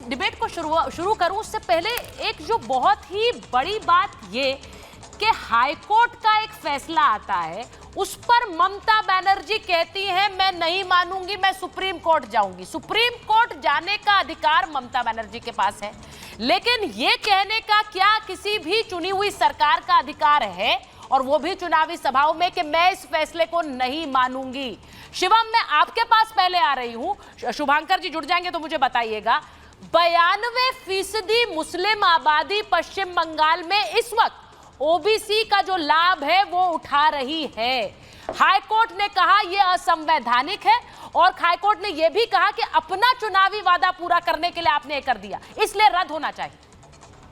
Debate को शुरू करूं उससे पहले एक जो बहुत ही बड़ी बात ये कि हाईकोर्ट का एक फैसला आता है, उस पर ममता बनर्जी कहती है मैं नहीं मानूंगी, मैं सुप्रीम कोर्ट जाऊंगी। सुप्रीम कोर्ट जाने का अधिकार ममता बनर्जी के पास है, लेकिन ये कहने का क्या किसी भी चुनी हुई सरकार का अधिकार है, और वो भी चुनावी सभाओं में, कि मैं इस फैसले को नहीं मानूंगी। शिवम, मैं आपके पास पहले आ रही हूं, शुभांकर जी जुड़ जाएंगे तो मुझे बताइएगा। 92% मुस्लिम आबादी पश्चिम बंगाल में इस वक्त ओबीसी का जो लाभ है वो उठा रही है। हाईकोर्ट ने कहा यह असंवैधानिक है, और हाईकोर्ट ने यह भी कहा कि अपना चुनावी वादा पूरा करने के लिए आपने ये कर दिया, इसलिए रद्द होना चाहिए।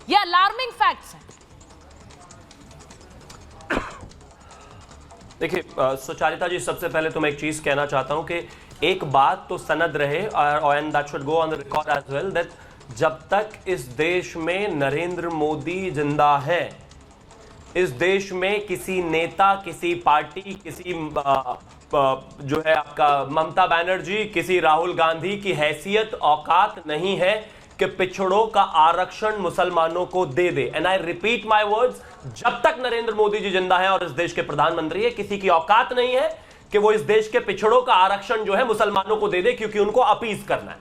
यह अलार्मिंग फैक्ट्स है। देखिए सुचारिता जी, सबसे पहले तो मैं एक चीज कहना चाहता हूं कि एक बात तो सनद रहे, and that should go on the record as well, that जब तक इस देश में नरेंद्र मोदी जिंदा है, इस देश में किसी नेता, किसी पार्टी, किसी जो है आपका ममता बनर्जी, किसी राहुल गांधी की हैसियत, औकात नहीं है कि पिछड़ों का आरक्षण मुसलमानों को दे दे। And I repeat my words, जब तक नरेंद्र मोदी जी जिंदा है और इस देश के प्रधानमंत्री है, किसी की औकात नहीं है कि वो इस देश के पिछड़ों का आरक्षण जो है मुसलमानों को दे दे, क्योंकि उनको अपीज करना है।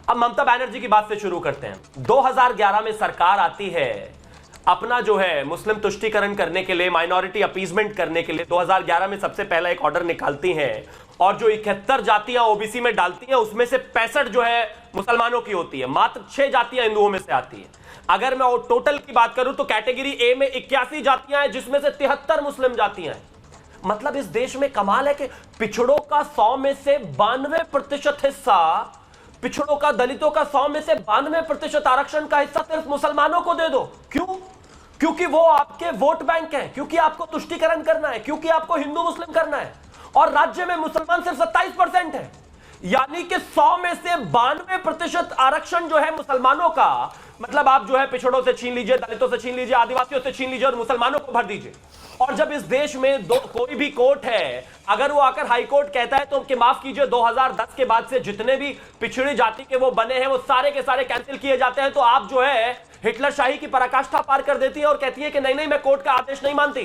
अब ममता बनर्जी की बात से शुरू करते हैं। 2011 में सरकार आती है अपना जो है मुस्लिम तुष्टीकरण करने के लिए, माइनॉरिटी अपीजमेंट करने के लिए 2011 में सबसे पहला एक ऑर्डर निकालती हैं, और जो 71 जातियां ओबीसी में डालती हैं उसमें से 65 जो है मुसलमानों की होती है, मात्र 6 जातियां हिंदुओं में से आती हैं। अगर मैं टोटल की बात करूं तो कैटेगरी ए में 81 जातियां हैं, जिसमें से 73 मुस्लिम जातियां हैं। मतलब इस देश में कमाल है कि पिछड़ों का 100 में से 92% हिस्सा, पिछड़ों का, दलितों का 100 में से 92% आरक्षण का हिस्सा सिर्फ मुसलमानों को दे दो। क्यों? क्योंकि वो आपके वोट बैंक हैं, क्योंकि आपको तुष्टीकरण करना है, क्योंकि आपको हिंदू मुस्लिम करना है, और राज्य में मुसलमान सिर्फ 27% है। यानी कि 100 में से 92% आरक्षण जो है मुसलमानों का, मतलब आप जो है पिछड़ों से छीन लीजिए, दलितों से छीन लीजिए, आदिवासियों से छीन लीजिए और मुसलमानों को भर दीजिए। और जब इस देश में कोई भी कोर्ट है, अगर वो आकर हाई कोर्ट कहता है तो कि माफ कीजिए 2010 के बाद से जितने भी पिछड़ी जाति के वो बने हैं वो सारे के सारे कैंसिल किए जाते हैं, तो आप जो है हिटलर शाही की पराकाष्ठा पार कर देती है और कहती है कि नहीं नहीं, मैं कोर्ट का आदेश नहीं मानती।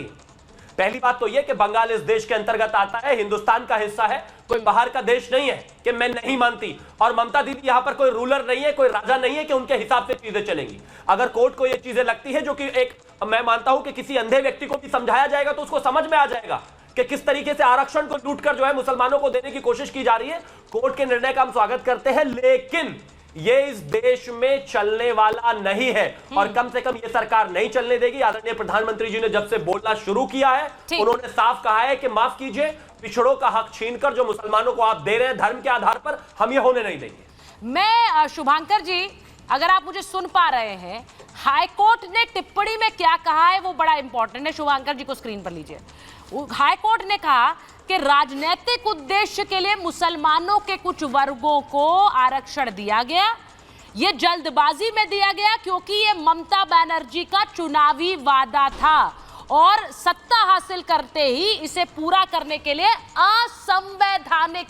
पहली बात तो यह कि बंगाल इस देश के अंतर्गत आता है, हिंदुस्तान का हिस्सा है, कोई बाहर का देश नहीं है कि मैं नहीं मानती। और ममता दीदी यहां पर कोई रूलर नहीं है, कोई राजा नहीं है कि उनके हिसाब से चीजें चलेंगी। अगर कोर्ट को यह चीजें लगती है जो कि एक, मैं मानता हूं कि किसी अंधे व्यक्ति को भी समझाया जाएगा तो उसको समझ में आ जाएगा कि किस तरीके से आरक्षण को लूटकर जो है मुसलमानों को देने की कोशिश की जा रही है। कोर्ट के निर्णय का हम स्वागत करते हैं, लेकिन ये इस देश में चलने वाला नहीं है, और कम से कम ये सरकार नहीं चलने देगी। आदरणीय प्रधानमंत्री जी ने जब से बोलना शुरू किया है, उन्होंने साफ कहा है कि माफ कीजिए, पिछड़ों का हक छीनकर जो मुसलमानों को आप दे रहे हैं धर्म के आधार पर, हम ये होने नहीं देंगे। मैं शुभांकर जी, अगर आप मुझे सुन पा रहे हैं, हाईकोर्ट ने टिप्पणी में क्या कहा है वो बड़ा इंपॉर्टेंट है। शुभांकर जी को स्क्रीन पर लीजिए। हाईकोर्ट ने कहा कि राजनीतिक उद्देश्य के लिए मुसलमानों के कुछ वर्गों को आरक्षण दिया गया, यह जल्दबाजी में दिया गया क्योंकि यह ममता बनर्जी का चुनावी वादा था, और सत्ता हासिल करते ही इसे पूरा करने के लिए असंवैधानिक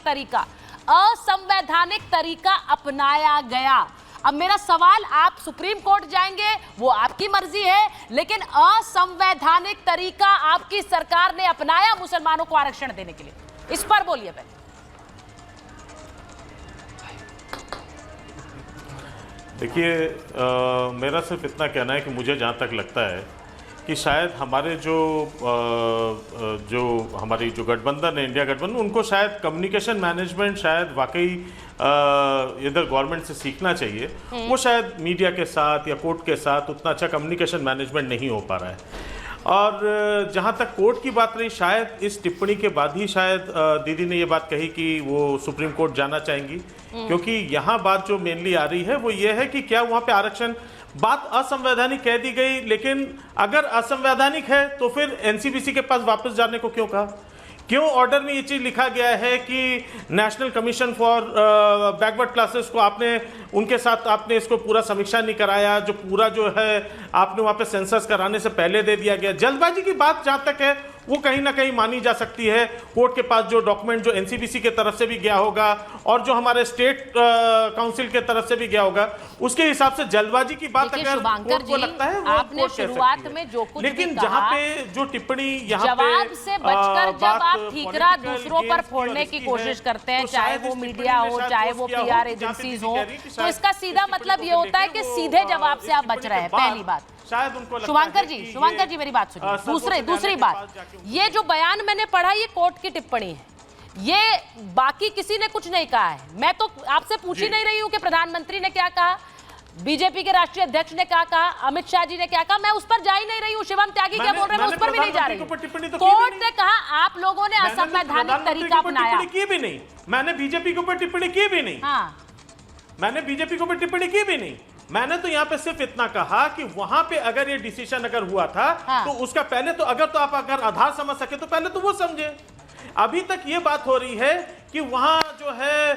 तरीका अपनाया गया। अब मेरा सवाल, आप सुप्रीम कोर्ट जाएंगे वो आपकी मर्जी है, लेकिन असंवैधानिक तरीका आपकी सरकार ने अपनाया मुसलमानों को आरक्षण देने के लिए, इस पर बोलिए पहले। देखिए, मेरा सिर्फ इतना कहना है कि मुझे जहाँ तक लगता है कि शायद हमारे जो हमारी जो गठबंधन है, इंडिया गठबंधन, उनको शायद कम्युनिकेशन मैनेजमेंट शायद वाकई इधर गवर्नमेंट से सीखना चाहिए। वो शायद मीडिया के साथ या कोर्ट के साथ उतना अच्छा कम्युनिकेशन मैनेजमेंट नहीं हो पा रहा है। और जहाँ तक कोर्ट की बात रही, शायद इस टिप्पणी के बाद ही शायद दीदी ने ये बात कही कि वो सुप्रीम कोर्ट जाना चाहेंगी, क्योंकि यहाँ बात जो मेनली आ रही है वो ये है कि क्या वहाँ पे आरक्षण, बात असंवैधानिक कह दी गई, लेकिन अगर असंवैधानिक है तो फिर एनसीबीसी के पास वापस जाने को क्यों कहा? क्यों ऑर्डर में ये चीज़ लिखा गया है कि national commission for backward classes को आपने, उनके साथ आपने इसको पूरा समीक्षा नहीं कराया, जो पूरा जो है आपने वहाँ पे सेंसस कराने से पहले दे दिया गया। जल्दबाजी की बात जहाँ तक है वो कहीं ना कहीं मानी जा सकती है। कोर्ट के पास जो डॉक्यूमेंट जो एनसीबीसी के तरफ से भी गया होगा और जो हमारे स्टेट काउंसिल के तरफ से भी गया होगा, उसके हिसाब से जल्दबाजी की बात अगर कोर्ट को लगता है वो आपने कोर्ट कह शुरुआत सकती है। में जो कुछ लेकिन भी जहां कहा, पे जो टिप्पणी यहाँ जवाब पे से बचकर जब बात आप ठीकरा political दूसरों पर gains की फोड़ने और की इसकी कोशिश है, करते हैं, तो चाहे शायद वो इस मीडिया टिप्पणी में हो, शायद चाहे पोस्ट वो किया हो, पीआर जहाँ पे एजेंसीज दीदी हो, कह रही थी, तो शायद इसका सीधा इस मतलब टिप्पणी ये को होता है लेके कि वो, सीधे जवाब से इस आप बच टिप्पणी रहे के हैं। बाद पहली बात। शायद उनको लगता शुभांकर है जी, कि शुभांकर ये, जी मेरी बात सुनिए। सर्वोच्च दूसरी न्यायालय बात, के पास जाके ये जो बयान मैंने पढ़ा ये कोर्ट की टिप्पणी है, ये बाकी किसी ने कुछ नहीं कहा है। मैं तो आपसे पूछ ही नहीं रही हूं कि प्रधानमंत्री ने क्या कहा, बीजेपी के राष्ट्रीय अध्यक्ष ने क्या कहा, अमित शाह जी ने क्या कहा, मैं उस पर जा ही नहीं रही हूं। शिवम त्यागी क्या बोल रहे हैं मैं उस पर भी नहीं जा रही हूं। कोर्ट ने कहा आप लोगों ने असंवैधानिक तरीका अपनाया। की भी नहीं, मैंने बीजेपी के ऊपर टिप्पणी की भी नहीं। हाँ, मैंने बीजेपी के ऊपर टिप्पणी की भी नहीं। मैंने तो यहाँ पे सिर्फ इतना कहा कि वहां पे अगर ये डिसीजन अगर हुआ था हाँ। तो उसका पहले तो अगर तो आप अगर आधार समझ सके तो पहले तो वो समझे। अभी तक ये बात हो रही है कि वहां जो है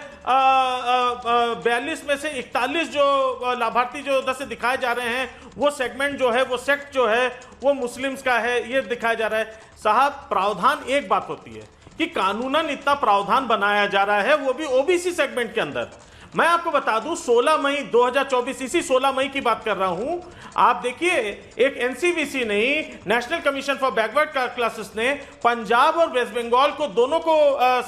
42 में से 41 जो लाभार्थी जो उधर से दिखाए जा रहे हैं, वो सेगमेंट जो है, वो सेक्ट जो है वो मुस्लिम्स का है, ये दिखाया जा रहा है। साहब, प्रावधान एक बात होती है कि कानूनन इतना प्रावधान बनाया जा रहा है, वो भी ओबीसी सेगमेंट के अंदर। मैं आपको बता दूं 16 मई 2024, इसी 16 मई की बात कर रहा हूं। आप देखिए, एक एनसीबीसी नहीं, national commission for backward classes ने पंजाब और वेस्ट बंगाल को दोनों को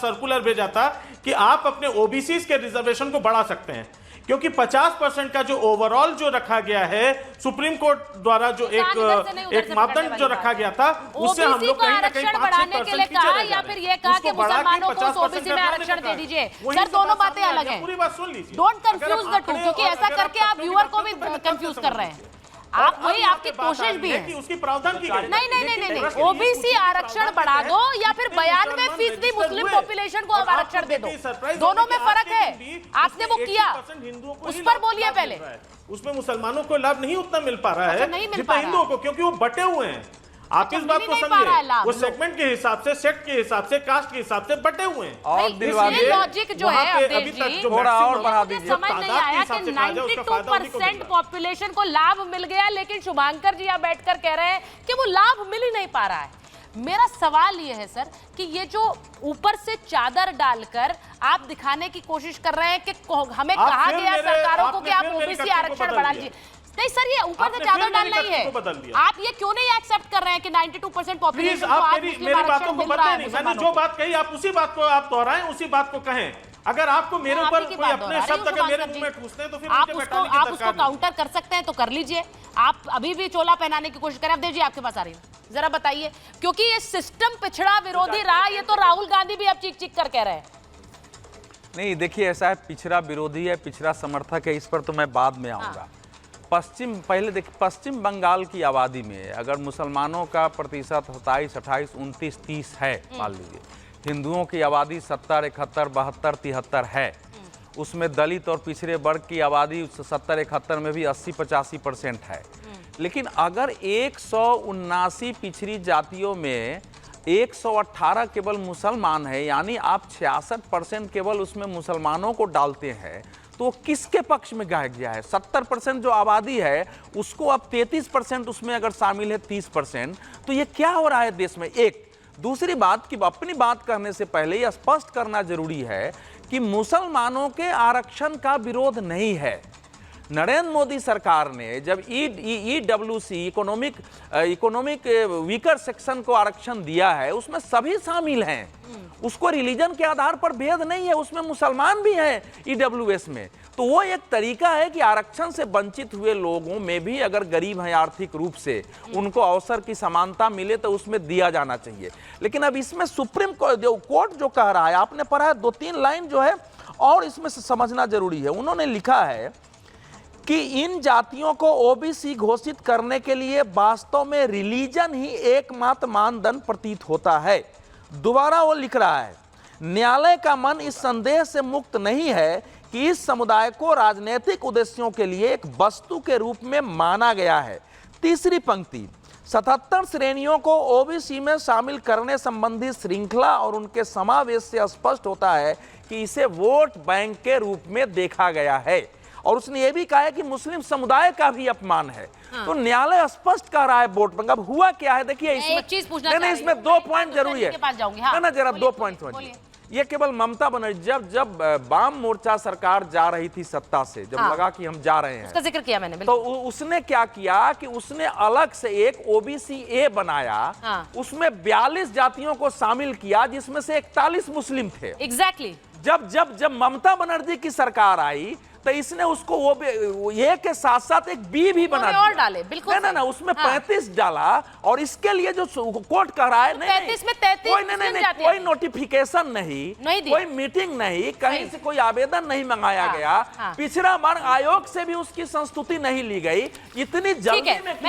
सर्कुलर भेजा था कि आप अपने ओबीसी के रिजर्वेशन को बढ़ा सकते हैं, क्योंकि 50% का जो ओवरऑल जो रखा गया है सुप्रीम कोर्ट द्वारा, जो एक मापदंड जो रखा गया था, उससे हम लोग कहीं ना कहीं 5-6% के लिए कहा या फिर ये कहा कि मुसलमानों को ओबीसी में आरक्षण दे दीजिए। सर, दोनों बातें अलग हैं। पूरी बात सुन लीजिए, डोंट कंफ्यूज द टू, क्योंकि ऐसा करके आप व्यूअर को भी कंफ्यूज कर रहे हैं। आप वही, आपकी कोशिश भी है कि उसकी प्रावधान की गई। नहीं, ओबीसी आरक्षण बढ़ा दो या फिर 92% मुस्लिम पॉपुलेशन को आरक्षण दे दो, दोनों में फर्क है। आपने वो किया, उस पर बोलिए पहले। उसमें मुसलमानों को लाभ नहीं उतना मिल पा रहा है जितना हिंदुओं को, क्योंकि वो बटे हुए हैं। आप इस बात को समझिए, वो सेगमेंट के हिसाब से, सेक्ट के हिसाब से, कास्ट के हिसाब से बटे हुए हैं। और ये लॉजिक जो है अभी तक जो थोड़ा और बढ़ा मुझे समझ नहीं आया कि 92% पॉपुलेशन को लाभ मिल गया, लेकिन शुभांकर जी यहाँ बैठकर कह रहे हैं कि वो लाभ मिल ही नहीं पा रहा है। मेरा सवाल ये है सर कि ये जो ऊपर से चादर डालकर आप दिखाने की कोशिश कर रहे हैं कि हमें कहा गया सरकारों को कि आप ओबीसी आरक्षण बढ़ा लीजिए। नहीं सर, ये ऊपर से चादर डालना ही है। आप ये क्यों नहीं एक्सेप्ट कर रहे हैं कि 92% पॉपुलेशन को आज मुस्लिम आरक्षण मिल रहा है? मैंने जो बात कही आप उसी बात को आप दोहराएं, उसी बात को कहें। अगर आपको मेरे ऊपर कोई अपने शब्द अगर मेरे मुंह में ठूसते हैं तो फिर आप उसको काउंटर कर सकते हैं तो कर लीजिए। आप अभी भी चोला पहनाने की कोशिश करें। अब जी आपके पास आ रही है, जरा बताइए, क्योंकि ये सिस्टम पिछड़ा विरोधी रहा, ये तो राहुल गांधी भी अब चीख चीख कर कह रहे हैं। नहीं, देखिए ऐसा है, पिछड़ा विरोधी है, पिछड़ा समर्थक है, इस पर तो मैं बाद में आऊंगा। पहले देखिए, पश्चिम बंगाल की आबादी में अगर मुसलमानों का प्रतिशत 27, 28, 29, 30 है, मान लीजिए, हिंदुओं की आबादी 70, 71, 72, 73 है, उसमें दलित और पिछड़े वर्ग की आबादी 70, 71 में भी 80-85% है। लेकिन अगर 179 पिछड़ी जातियों में 118 केवल मुसलमान है, यानी आप 66% केवल उसमें मुसलमानों को डालते हैं, तो किसके पक्ष में गाया गया है? 70% जो आबादी है उसको अब 33% उसमें अगर शामिल है, 30%, तो ये क्या हो रहा है देश में? एक दूसरी बात कि अपनी बात करने से पहले यह स्पष्ट करना जरूरी है कि मुसलमानों के आरक्षण का विरोध नहीं है। नरेंद्र मोदी सरकार ने जब EWC इकोनॉमिक वीकर सेक्शन को आरक्षण दिया है, उसमें सभी शामिल हैं, उसको रिलीजन के आधार पर भेद नहीं है, उसमें मुसलमान भी हैं EWS में। तो वो एक तरीका है कि आरक्षण से वंचित हुए लोगों में भी अगर गरीब हैं आर्थिक रूप से, उनको अवसर की समानता मिले तो उसमें दिया जाना चाहिए। लेकिन अब इसमें सुप्रीम कोर्ट जो कह रहा है, आपने पढ़ा है 2-3 लाइन जो है और इसमें से समझना जरूरी है। उन्होंने लिखा है कि इन जातियों को ओबीसी घोषित करने के लिए वास्तव में रिलीजन ही एकमात्र मानदंड प्रतीत होता है। दोबारा वो लिख रहा है, न्यायालय का मन इस संदेह से मुक्त नहीं है कि इस समुदाय को राजनीतिक उद्देश्यों के लिए एक वस्तु के रूप में माना गया है। तीसरी पंक्ति, 77 श्रेणियों को ओबीसी में शामिल करने संबंधी श्रृंखला और उनके समावेश से स्पष्ट होता है कि इसे वोट बैंक के रूप में देखा गया है। और उसने ये भी कहा है कि मुस्लिम समुदाय का भी अपमान है। तो न्यायालय स्पष्ट कह रहा है वोट बैंक। अब हुआ क्या है देखिए, इसमें एक चीज पूछना नहीं, चाह रही इसमें हूँ। 2 पॉइंट जरूरी है। के पास जाऊंगी, हाँ। ना जरा बोलिए, 2 पॉइंट बोलिए। समझिए। ये केवल ममता बनर्जी जब वाम मोर्चा सरकार जा रही थी सत्ता से, जब हाँ। लगा कि हम जा रहे हैं, उसका जिक्र किया मैंने, तो बिल्कुल। उसने क्या किया कि उसने अलग से एक ओबीसी ए बनाया। हाँ। उसमें 42 जातियों को शामिल किया, जिसमें से 41 मुस्लिम थे। एग्जैक्टली। जब ममता बनर्जी की सरकार आई तो इसने उसको वो ए के साथ साथ एक बी भी बना और दिया। डाले, बिल्कुल नहीं, सही। उसमें हाँ। 35 डाला। और इसके लिए जो कोर्ट कह रहा है, नहीं 35 में 33 कोई मुस्लिम नहीं, जातियां कोई थी। नोटिफिकेशन नहीं दिया। कोई मीटिंग नहीं, कहीं सही। से कोई आवेदन नहीं मंगाया हाँ, गया। हाँ। पिछड़ा वर्ग आयोग से भी उसकी संस्तुति नहीं ली गई। इतनी ठीक जल्दी है, में मैं